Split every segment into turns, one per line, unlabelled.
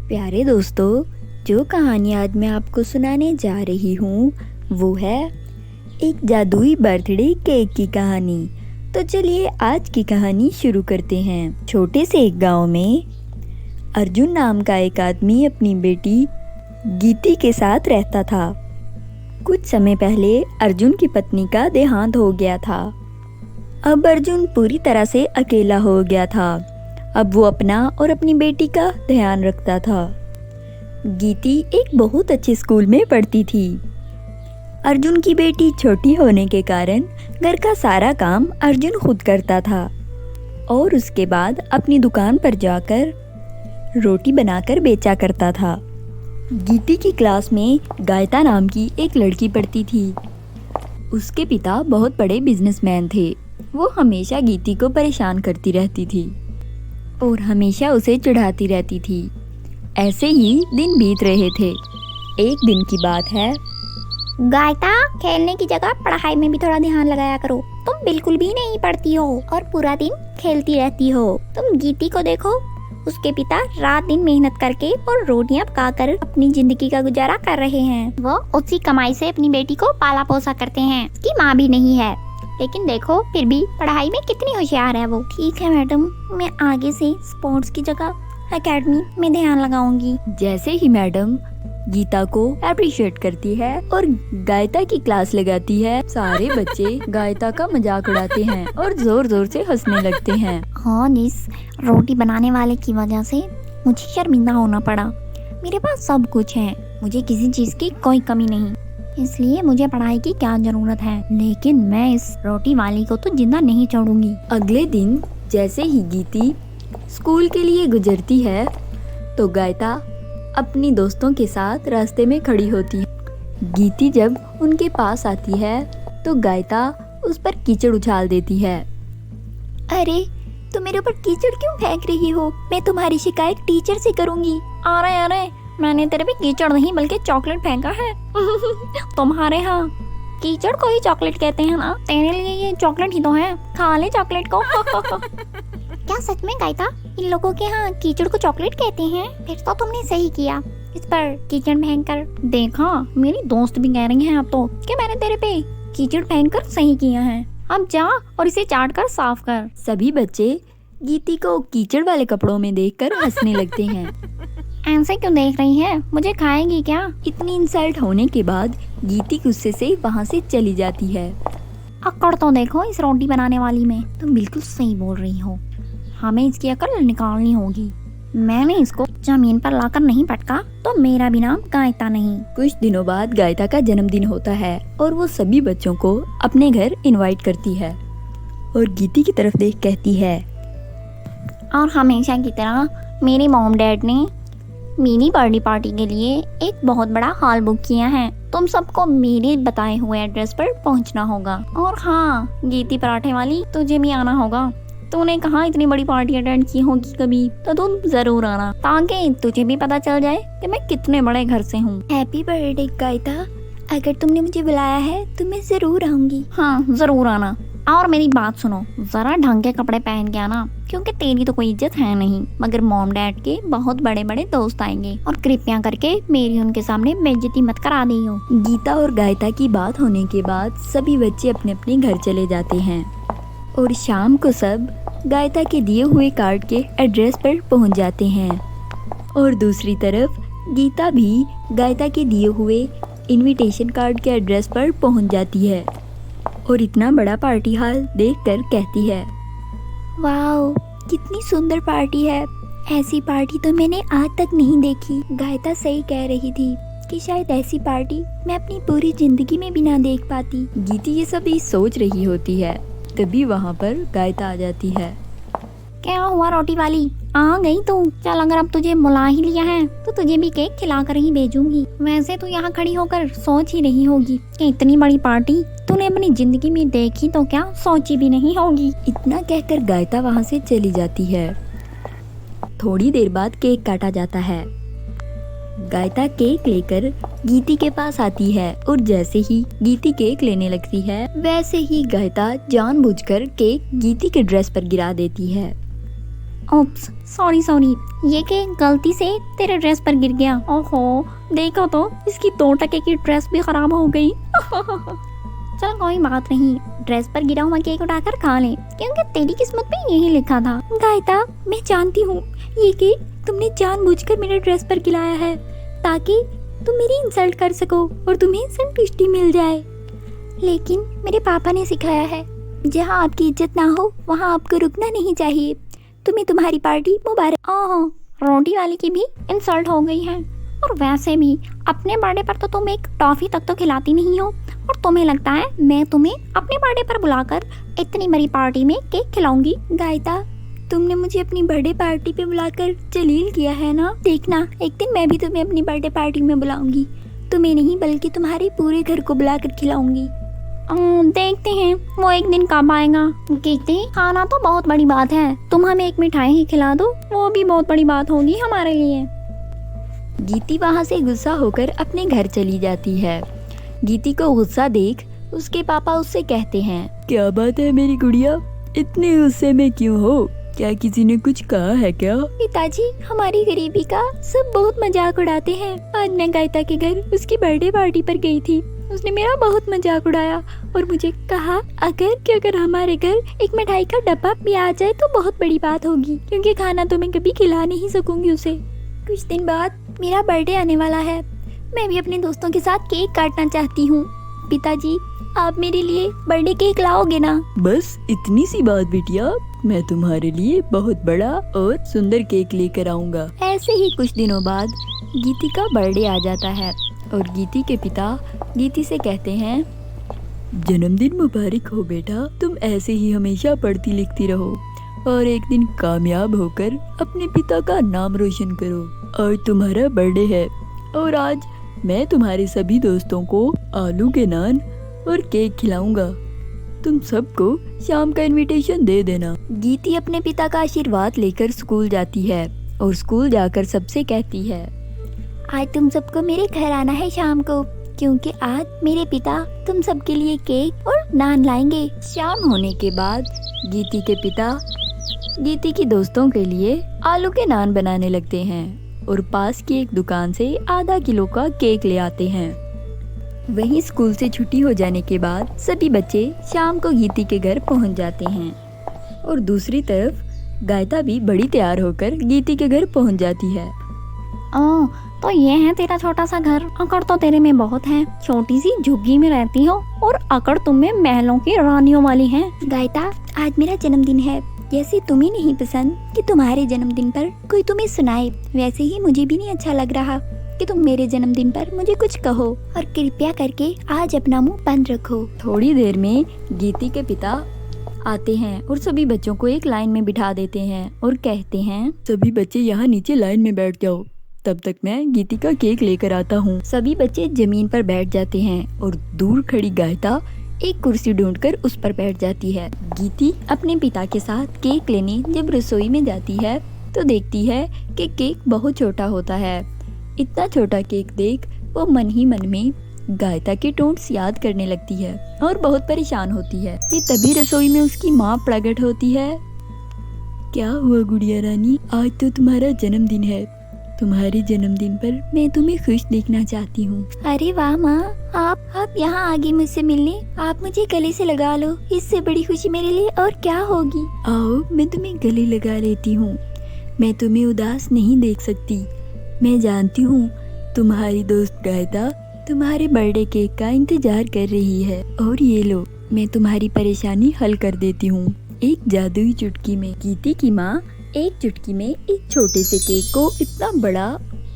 प्यारे दोस्तों, जो कहानी आज मैं आपको सुनाने जा रही हूँ वो है एक जादुई बर्थडे केक की कहानी। तो चलिए आज की कहानी शुरू करते हैं। छोटे से एक गांव में अर्जुन नाम का एक आदमी अपनी बेटी गीती के साथ रहता था। कुछ समय पहले अर्जुन की पत्नी का देहांत हो गया था। अब अर्जुन पूरी तरह से अकेला हो गया था। अब वो अपना और अपनी बेटी का ध्यान रखता था। गीती एक बहुत अच्छे स्कूल में पढ़ती थी। अर्जुन की बेटी छोटी होने के कारण घर का सारा काम अर्जुन खुद करता था और उसके बाद अपनी दुकान पर जाकर रोटी बनाकर बेचा करता था। गीती की क्लास में गायता नाम की एक लड़की पढ़ती थी। उसके पिता बहुत बड़े बिजनेसमैन थे। वो हमेशा गीती को परेशान करती रहती थी और हमेशा उसे चिढ़ाती रहती थी। ऐसे ही दिन बीत रहे थे। एक दिन की बात है।
गायता, खेलने की जगह पढ़ाई में भी थोड़ा ध्यान लगाया करो। तुम बिल्कुल भी नहीं पढ़ती हो और पूरा दिन खेलती रहती हो। तुम गीती को देखो, उसके पिता रात दिन मेहनत करके और रोटियां पकाकर अपनी जिंदगी का गुजारा कर रहे हैं। वो उसी कमाई से अपनी बेटी को पाला पोसा करते हैं। उसकी माँ भी नहीं है, लेकिन देखो फिर भी पढ़ाई में कितनी होशियार है वो। ठीक है मैडम, मैं आगे से स्पोर्ट्स की जगह एकेडमी में ध्यान लगाऊंगी।
जैसे ही मैडम गीता को अप्रिशिएट करती है और गायता की क्लास लगाती है, सारे बच्चे गायता का मजाक उड़ाते हैं और जोर जोर से हंसने लगते हैं।
हाँ, इस रोटी बनाने वाले की वजह से मुझे शर्मिंदा होना पड़ा। मेरे पास सब कुछ है, मुझे किसी चीज की कोई कमी नहीं, इसलिए मुझे पढ़ाई की क्या जरूरत है। लेकिन मैं इस रोटी वाली को तो जिंदा नहीं छोड़ूंगी।
अगले दिन जैसे ही गीती स्कूल के लिए गुजरती है तो गायता अपनी दोस्तों के साथ रास्ते में खड़ी होती है। गीती जब उनके पास आती है तो गायता उस पर कीचड़ उछाल देती है।
अरे, तुम मेरे ऊपर कीचड़ क्यों फेंक रही हो? मैं तुम्हारी शिकायत टीचर से करूंगी। अरे, मैंने तेरे पे कीचड़ नहीं बल्कि चॉकलेट फेंका है। तुम्हारे यहाँ कीचड़ को ही चॉकलेट कहते हैं ना? तेरे लिए ये चॉकलेट ही तो है, खा ले चॉकलेट को। क्या सच में गायता, इन लोगों के यहाँ कीचड़ को चॉकलेट कहते हैं? फिर तो तुमने सही किया इस पर कीचड़ फेंक कर। देखा, मेरी दोस्त भी कह रही हैं अब तो कि मैंने तेरे पे कीचड़ फेंक कर सही किया है। अब जा और इसे चाट कर साफ कर।
सभी बच्चे गीती को कीचड़ वाले कपड़ों में देखकर हंसने लगते हैं।
ऐसे क्यों देख रही है? मुझे खाएगी क्या?
इतनी इंसल्ट होने के बाद गीती गुस्से से वहाँ से चली जाती है।
अकड़ तो देखो इस रोटी बनाने वाली में। तुम बिल्कुल सही बोल रही हो, हमें इसकी अकल निकालनी होगी। मैंने इसको जमीन पर लाकर नहीं पटका तो मेरा भी नाम गायता नहीं।
कुछ दिनों बाद गायता का जन्मदिन होता है और वो सभी बच्चों को अपने घर इनवाइट करती है और गीती की तरफ देख कहती है,
और हमेशा की तरह मेरे मॉम डैड ने मेरी बर्थडे पार्टी के लिए एक बहुत बड़ा हॉल बुक किया है। तुम सबको मेरे बताए हुए एड्रेस पर पहुंचना होगा। और हाँ गीती पराठे वाली, तुझे भी आना होगा। तूने कहा इतनी बड़ी पार्टी अटेंड की होगी कभी, तो तुम जरूर आना ताकि तुझे भी पता चल जाए कि मैं कितने बड़े घर से हूँ।
हैप्पी बर्थडे गायता, अगर तुमने मुझे बुलाया है तो मैं जरूर आऊंगी।
हाँ जरूर आना, और मेरी बात सुनो, जरा ढंग के कपड़े पहन के आना, क्योंकि तेरी तो कोई इज्जत है नहीं, मगर मॉम डैड के बहुत बड़े बड़े दोस्त आएंगे। और कृपया करके मेरी उनके सामने बेइज्जती मत करा दी हो।
गीता और गायता की बात होने के बाद सभी बच्चे अपने अपने घर चले जाते हैं और शाम को सब गायता के दिए हुए कार्ड के एड्रेस पर पहुंच जाते हैं। और दूसरी तरफ गीता भी गायता के दिए हुए इनविटेशन कार्ड के एड्रेस पर पहुंच जाती है और इतना बड़ा पार्टी हॉल देखकर कहती है, वाओ कितनी सुंदर पार्टी है। ऐसी पार्टी तो मैंने आज तक नहीं देखी। गायता सही कह रही थी कि शायद ऐसी पार्टी मैं अपनी पूरी जिंदगी में भी ना देख पाती। गीती ये सब सोच रही होती है, तभी वहाँ पर गायता आ जाती है।
क्या हुआ रोटी वाली, आ गई तू? चल, अगर अब तुझे बुला ही लिया है तो तुझे भी केक खिलाकर ही भेजूंगी। वैसे तू यहाँ खड़ी होकर सोच ही रही होगी कि इतनी बड़ी पार्टी तूने अपनी जिंदगी में देखी तो क्या सोची भी नहीं होगी।
इतना कहकर गायता वहाँ से चली जाती है। थोड़ी देर बाद केक काटा जाता है। गायता केक लेकर गीती के पास आती है और जैसे ही गीती केक लेने लगती है वैसे ही गायता जानबूझकर केक गीती के ड्रेस पर गिरा देती है।
ओप्स, सॉरी सॉरी, ये केक गलती से तेरे ड्रेस पर गिर गया। ओहो, देखो तो इसकी 2 टके की ड्रेस भी खराब हो गई। चल कोई बात नहीं, ड्रेस पर गिरा हुआ केक उठाकर खा ले, क्योंकि तेरी किस्मत में यही लिखा था। गायता, मैं जानती हूँ ये केक तुमने जानबूझकर मेरे ड्रेस पर गिराया है, ताकि तुम मेरी इंसल्ट कर सको और तुम्हें संतुष्टि मिल जाए। लेकिन मेरे पापा ने सिखाया है, जहाँ आपकी इज्जत ना हो वहाँ आपको रुकना नहीं चाहिए। तुम्हें तुम्हारी पार्टी मुबारक। ओह, रोटी वाली की भी इंसल्ट हो गई है। और वैसे भी अपने बर्थडे पर तो तुम एक टॉफी तक तो खिलाती नहीं हो, और तुम्हें लगता है मैं तुम्हें अपने बर्थडे पर बुलाकर इतनी बड़ी पार्टी में केक खिलाऊंगी।
गायता, तुमने मुझे अपनी बर्थडे पार्टी पे बुलाकर जलील किया है ना। देखना, एक दिन मैं भी तुम्हें अपनी बर्थडे पार्टी में बुलाऊंगी। तुम्हें नहीं बल्कि तुम्हारे पूरे घर को बुलाकर खिलाऊंगी।
देखते हैं वो एक दिन कब आएगा। कीर्ति, खाना तो बहुत बड़ी बात है, तुम हमें एक मिठाई ही खिला दो, वो भी बहुत बड़ी बात होगी हमारे लिए।
गीती वहाँ से गुस्सा होकर अपने घर चली जाती है। गीती को गुस्सा देख उसके पापा उससे कहते हैं, क्या बात है मेरी गुड़िया, इतने गुस्से में क्यों हो? क्या किसी ने कुछ कहा है क्या?
पिताजी, हमारी गरीबी का सब बहुत मजाक उड़ाते हैं। आज मैं गायता के घर उसकी बर्थडे पार्टी पर गई थी, उसने मेरा बहुत मजाक उड़ाया और मुझे कहा अगर हमारे घर एक मिठाई का डब्बा भी आ जाए तो बहुत बड़ी बात होगी, क्योंकि खाना तो मैं कभी खिला नहीं सकूंगी उसे। कुछ दिन बाद मेरा बर्थडे आने वाला है, मैं भी अपने दोस्तों के साथ केक काटना चाहती हूँ। पिताजी, आप मेरे लिए बर्थडे केक लाओगे ना?
बस इतनी सी बात बेटिया, मैं तुम्हारे लिए बहुत बड़ा और सुंदर केक लेकर आऊंगा। ऐसे ही कुछ दिनों बाद गीती का बर्थडे आ जाता है और गीती के पिता गीती से कहते हैं, जन्मदिन मुबारक हो बेटा, तुम ऐसे ही हमेशा पढ़ती लिखती रहो और एक दिन कामयाब होकर अपने पिता का नाम रोशन करो। और तुम्हारा बर्थडे है और आज मैं तुम्हारे सभी दोस्तों को आलू के नान और केक खिलाऊंगा। तुम सबको शाम का इनविटेशन दे देना। गीती अपने पिता का आशीर्वाद लेकर स्कूल जाती है और स्कूल जाकर सबसे कहती है,
आज तुम सबको मेरे घर आना है शाम को, क्योंकि आज मेरे पिता तुम सबके लिए केक और नान लाएंगे।
शाम होने के बाद गीती के पिता गीती की दोस्तों के लिए आलू के नान बनाने लगते हैं और पास की एक दुकान से आधा किलो का केक ले आते हैं। वहीं स्कूल से छुट्टी हो जाने के बाद सभी बच्चे शाम को गीती के घर पहुंच जाते हैं और दूसरी तरफ गायता भी बड़ी तैयार होकर गीती के घर पहुंच जाती है।
ओह, तो ये है तेरा छोटा सा घर। अकड़ तो तेरे में बहुत है, छोटी सी झुग्गी में रहती हो और अकड़ तुम में महलों की रानियों वाली है।
गायता, आज मेरा जन्मदिन है, जैसे तुम्हें नहीं पसंद कि तुम्हारे जन्मदिन पर कोई तुम्हें सुनाए, वैसे ही मुझे भी नहीं अच्छा लग रहा कि तुम मेरे जन्मदिन पर मुझे कुछ कहो, और कृपया करके आज अपना मुंह बंद रखो। थोड़ी देर में गीती के पिता आते हैं और सभी बच्चों को एक लाइन में बिठा देते हैं और कहते हैं, सभी बच्चे यहाँ नीचे लाइन में बैठ जाओ, तब तक मैं गीती का केक लेकर आता हूँ। सभी बच्चे जमीन पर बैठ जाते हैं और दूर खड़ी गायता एक कुर्सी ढूंढकर उस पर बैठ जाती है। गीती अपने पिता के साथ केक लेने जब रसोई में जाती है तो देखती है कि केक बहुत छोटा होता है। इतना छोटा केक देख वो मन ही मन में गायता के टोन्स याद करने लगती है और बहुत परेशान होती है कि तभी रसोई में उसकी माँ प्रकट होती है। क्या हुआ गुड़िया रानी, आज तो तुम्हारा जन्मदिन है, तुम्हारे जन्मदिन पर मैं तुम्हें खुश देखना चाहती हूँ।
अरे वाह माँ, आप यहाँ आगे मुझसे मिलने, आप मुझे गले से लगा लो, इससे बड़ी खुशी मेरे लिए और क्या होगी।
आओ, मैं तुम्हें गले लगा लेती हूँ। मैं तुम्हें उदास नहीं देख सकती। मैं जानती हूँ तुम्हारी दोस्त गायता तुम्हारे बर्थडे केक का इंतजार कर रही है, और ये लो, मैं तुम्हारी परेशानी हल कर देती हूँ एक जादुई चुटकी में। गीती की माँ एक चुटकी में एक छोटे से केक को इतना बड़ा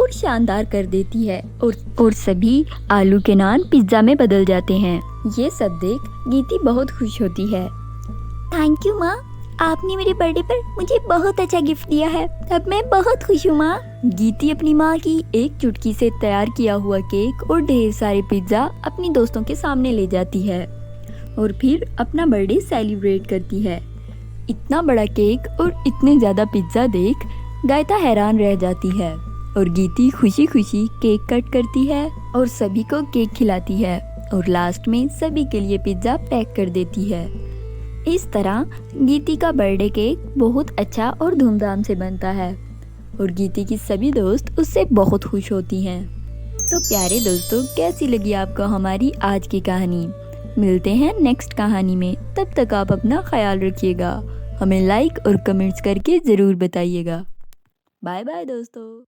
और शानदार कर देती है और सभी आलू के नान पिज्जा में बदल जाते हैं। ये सब देख गीती बहुत खुश होती है।
थैंक यू माँ, आपने मेरे बर्थडे पर मुझे बहुत अच्छा गिफ्ट दिया है, अब मैं बहुत खुश हूँ माँ।
गीती अपनी माँ की एक चुटकी से तैयार किया हुआ केक और ढेर सारे पिज्जा अपनी दोस्तों के सामने ले जाती है और फिर अपना बर्थडे सेलिब्रेट करती है। इतना बड़ा केक और इतने ज्यादा पिज्जा देख गायता हैरान रह जाती है और गीती खुशी खुशी केक कट करती है और सभी को केक खिलाती है और लास्ट में सभी के लिए पिज्जा पैक कर देती है। इस तरह गीती का बर्थडे केक बहुत अच्छा और धूमधाम से बनता है और गीती की सभी दोस्त उससे बहुत खुश होती हैं। तो प्यारे दोस्तों, कैसी लगी आपको हमारी आज की कहानी? मिलते हैं नेक्स्ट कहानी में। तब तक आप अपना ख्याल रखिएगा। हमें लाइक और कमेंट्स करके ज़रूर बताइएगा। बाय बाय दोस्तों।